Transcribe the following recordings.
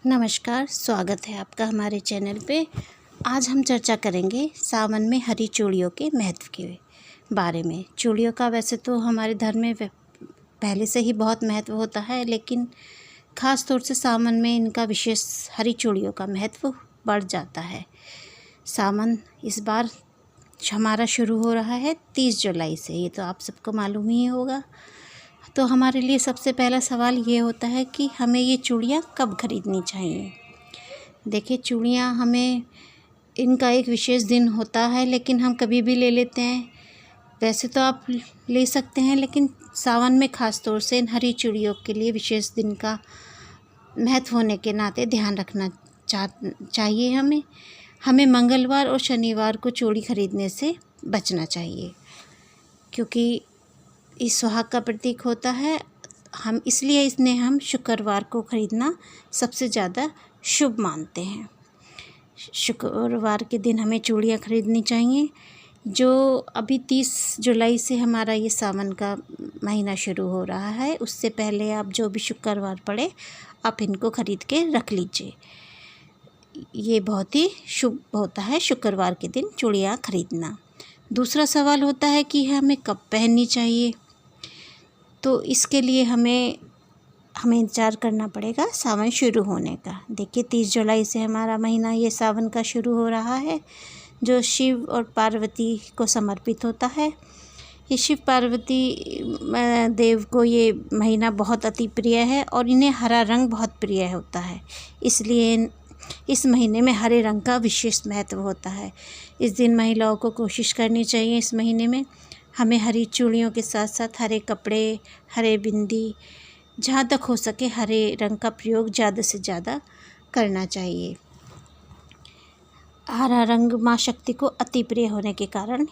नमस्कार, स्वागत है आपका हमारे चैनल पे। आज हम चर्चा करेंगे सावन में हरी चूड़ियों के महत्व के बारे में। चूड़ियों का वैसे तो हमारे धर्म में पहले से ही बहुत महत्व होता है, लेकिन ख़ास तौर से सावन में इनका विशेष हरी चूड़ियों का महत्व बढ़ जाता है। सावन इस बार हमारा शुरू हो रहा है 30 जुलाई से, ये तो आप सबको मालूम ही होगा। तो हमारे लिए सबसे पहला सवाल ये होता है कि हमें ये चूड़ियाँ कब ख़रीदनी चाहिए। देखिए, चूड़ियाँ हमें इनका एक विशेष दिन होता है, लेकिन हम कभी भी ले लेते हैं। वैसे तो आप ले सकते हैं, लेकिन सावन में ख़ास तौर से इन हरी चूड़ियों के लिए विशेष दिन का महत्व होने के नाते ध्यान रखना चाहिए। हमें मंगलवार और शनिवार को चूड़ी ख़रीदने से बचना चाहिए, क्योंकि इस सुहाग का प्रतीक होता है। हम शुक्रवार को ख़रीदना सबसे ज़्यादा शुभ मानते हैं। शुक्रवार के दिन हमें चूड़ियाँ ख़रीदनी चाहिए। जो अभी 30 जुलाई से हमारा ये सावन का महीना शुरू हो रहा है, उससे पहले आप जो भी शुक्रवार पड़े आप इनको ख़रीद के रख लीजिए। ये बहुत ही शुभ होता है शुक्रवार के दिन चूड़ियाँ ख़रीदना। दूसरा सवाल होता है कि हमें कब पहननी चाहिए। तो इसके लिए हमें इंतज़ार करना पड़ेगा सावन शुरू होने का। देखिए, 30 जुलाई से हमारा महीना ये सावन का शुरू हो रहा है, जो शिव और पार्वती को समर्पित होता है। ये शिव पार्वती देव को ये महीना बहुत अति प्रिय है और इन्हें हरा रंग बहुत प्रिय होता है। इसलिए इस महीने में हरे रंग का विशेष महत्व होता है। इस दिन महिलाओं को कोशिश करनी चाहिए इस महीने में हमें हरी चूड़ियों के साथ साथ हरे कपड़े, हरे बिंदी, जहाँ तक हो सके हरे रंग का प्रयोग ज़्यादा से ज़्यादा करना चाहिए। हरा रंग माँ शक्ति को अति प्रिय होने के कारण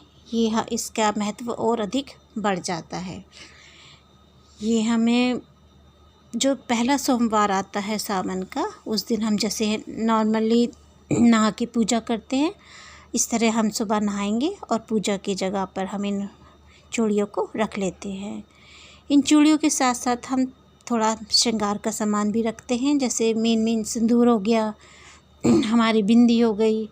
इसका महत्व और अधिक बढ़ जाता है। ये हमें जो पहला सोमवार आता है सावन का, उस दिन हम जैसे नॉर्मली नहा के पूजा करते हैं, इस तरह हम सुबह नहाएंगे और पूजा की जगह पर हम इन चूड़ियों को रख लेते हैं। इन चूड़ियों के साथ साथ हम थोड़ा श्रृंगार का सामान भी रखते हैं, जैसे मेन सिंदूर हो गया, हमारी बिंदी हो गई,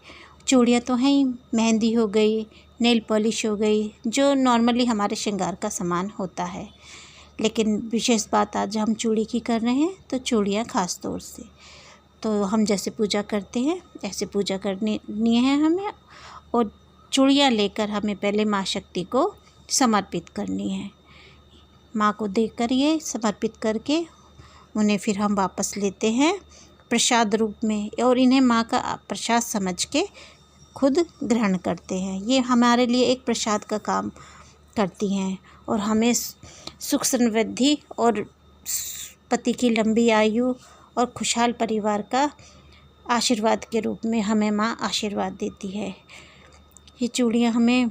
चूड़ियाँ तो हैं ही, मेहंदी हो गई, नेल पॉलिश हो गई, जो नॉर्मली हमारे श्रृंगार का सामान होता है। लेकिन विशेष बात आज हम चूड़ी की कर रहे हैं, तो चूड़ियाँ ख़ास तौर से तो हम जैसे पूजा करते हैं ऐसे पूजा करनी है हमें, और चूड़ियाँ लेकर हमें पहले माँ शक्ति को समर्पित करनी है। माँ को देकर ये समर्पित करके उन्हें फिर हम वापस लेते हैं प्रसाद रूप में, और इन्हें माँ का प्रसाद समझ के खुद ग्रहण करते हैं। ये हमारे लिए एक प्रसाद का काम करती हैं और हमें सुख समृद्धि और पति की लंबी आयु और खुशहाल परिवार का आशीर्वाद के रूप में हमें माँ आशीर्वाद देती है। ये चूड़ियाँ हमें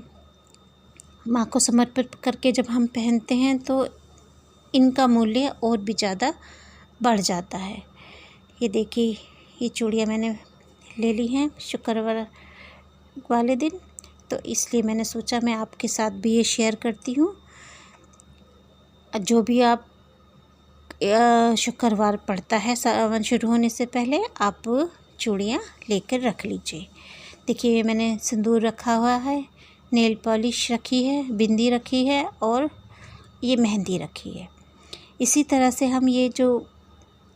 माँ को समर्पित करके जब हम पहनते हैं तो इनका मूल्य और भी ज़्यादा बढ़ जाता है। ये देखिए, ये चूड़ियाँ मैंने ले ली हैं शुक्रवार वाले दिन, तो इसलिए मैंने सोचा मैं आपके साथ भी ये शेयर करती हूँ। जो भी आप शुक्रवार पड़ता है सावन शुरू होने से पहले, आप चूड़ियाँ लेकर रख लीजिए। देखिए, मैंने सिंदूर रखा हुआ है, नेल पॉलिश रखी है, बिंदी रखी है और ये मेहंदी रखी है। इसी तरह से हम ये जो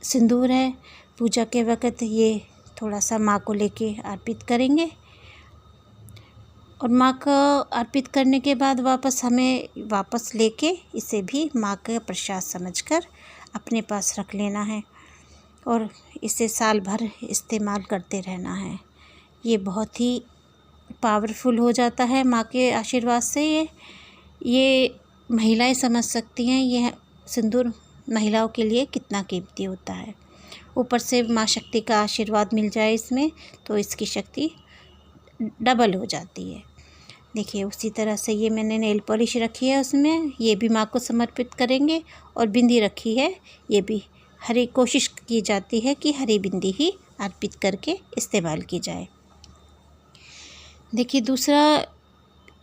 सिंदूर है पूजा के वक़्त ये थोड़ा सा माँ को लेके अर्पित करेंगे, और माँ को अर्पित करने के बाद वापस लेके इसे भी माँ का प्रसाद समझकर अपने पास रख लेना है और इसे साल भर इस्तेमाल करते रहना है। ये बहुत ही पावरफुल हो जाता है माँ के आशीर्वाद से। ये महिलाएं समझ सकती हैं यह सिंदूर महिलाओं के लिए कितना कीमती होता है। ऊपर से माँ शक्ति का आशीर्वाद मिल जाए इसमें, तो इसकी शक्ति डबल हो जाती है। देखिए, उसी तरह से ये मैंने नेल पॉलिश रखी है, उसमें ये भी माँ को समर्पित करेंगे, और बिंदी रखी है, ये भी कोशिश की जाती है कि हरी बिंदी ही अर्पित करके इस्तेमाल की जाए। देखिए, दूसरा,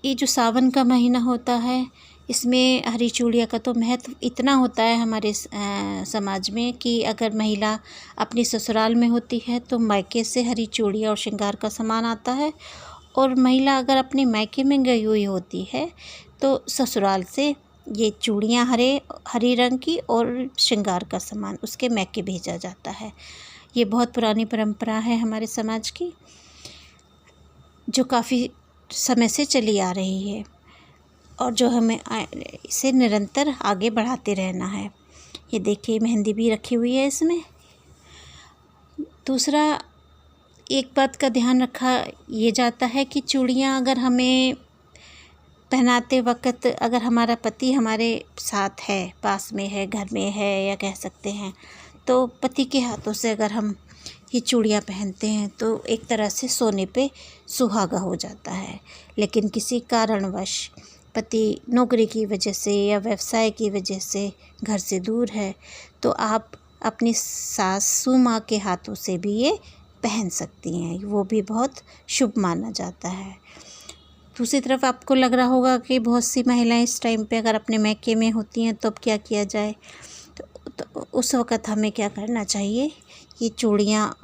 ये जो सावन का महीना होता है इसमें हरी चूड़ियाँ का तो महत्व इतना होता है हमारे समाज में कि अगर महिला अपनी ससुराल में होती है तो मायके से हरी चूड़ियाँ और श्रृंगार का सामान आता है, और महिला अगर अपने मायके में गई हुई होती है तो ससुराल से ये चूड़ियाँ हरी रंग की और श्रृंगार का सामान उसके मायके भेजा जाता है। ये बहुत पुरानी परंपरा है हमारे समाज की, जो काफ़ी समय से चली आ रही है और जो हमें इसे निरंतर आगे बढ़ाते रहना है। ये देखिए मेहंदी भी रखी हुई है इसमें। दूसरा, एक बात का ध्यान रखा ये जाता है कि चूड़ियाँ अगर हमें पहनाते वक़्त अगर हमारा पति हमारे साथ है, पास में है, घर में है, या कह सकते हैं तो पति के हाथों से अगर हम ये चूड़ियाँ पहनते हैं तो एक तरह से सोने पे सुहागा हो जाता है। लेकिन किसी कारणवश पति नौकरी की वजह से या व्यवसाय की वजह से घर से दूर है तो आप अपनी सासू माँ के हाथों से भी ये पहन सकती हैं, वो भी बहुत शुभ माना जाता है। दूसरी तरफ आपको लग रहा होगा कि बहुत सी महिलाएं इस टाइम पे अगर अपने मायके में होती हैं तो अब क्या किया जाए, तो उस वक़्त हमें क्या करना चाहिए, ये चूड़ियाँ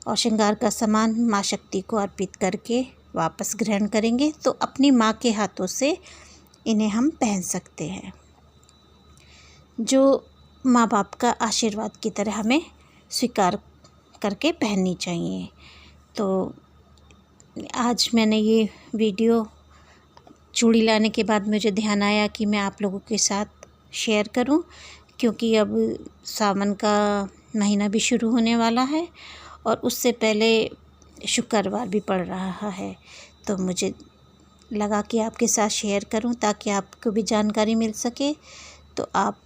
और श्रृंगार का सामान माँ शक्ति को अर्पित करके वापस ग्रहण करेंगे तो अपनी माँ के हाथों से इन्हें हम पहन सकते हैं, जो माँ बाप का आशीर्वाद की तरह हमें स्वीकार करके पहननी चाहिए। तो आज मैंने ये वीडियो चूड़ी लाने के बाद मुझे ध्यान आया कि मैं आप लोगों के साथ शेयर करूं, क्योंकि अब सावन का महीना भी शुरू होने वाला है और उससे पहले शुक्रवार भी पड़ रहा है, तो मुझे लगा कि आपके साथ शेयर करूं ताकि आपको भी जानकारी मिल सके। तो आप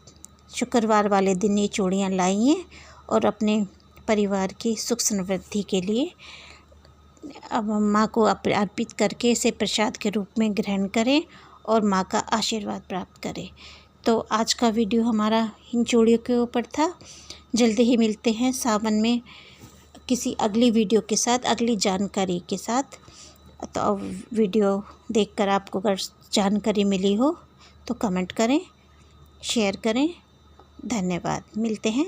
शुक्रवार वाले दिन ये चूड़ियाँ लाइए और अपने परिवार की सुख समृद्धि के लिए अब माँ को अर्पित करके इसे प्रसाद के रूप में ग्रहण करें और माँ का आशीर्वाद प्राप्त करें। तो आज का वीडियो हमारा इन चूड़ियों के ऊपर था। जल्दी ही मिलते हैं सावन में किसी अगली वीडियो के साथ, अगली जानकारी के साथ। तो वीडियो देखकर आपको अगर जानकारी मिली हो तो कमेंट करें, शेयर करें। धन्यवाद। मिलते हैं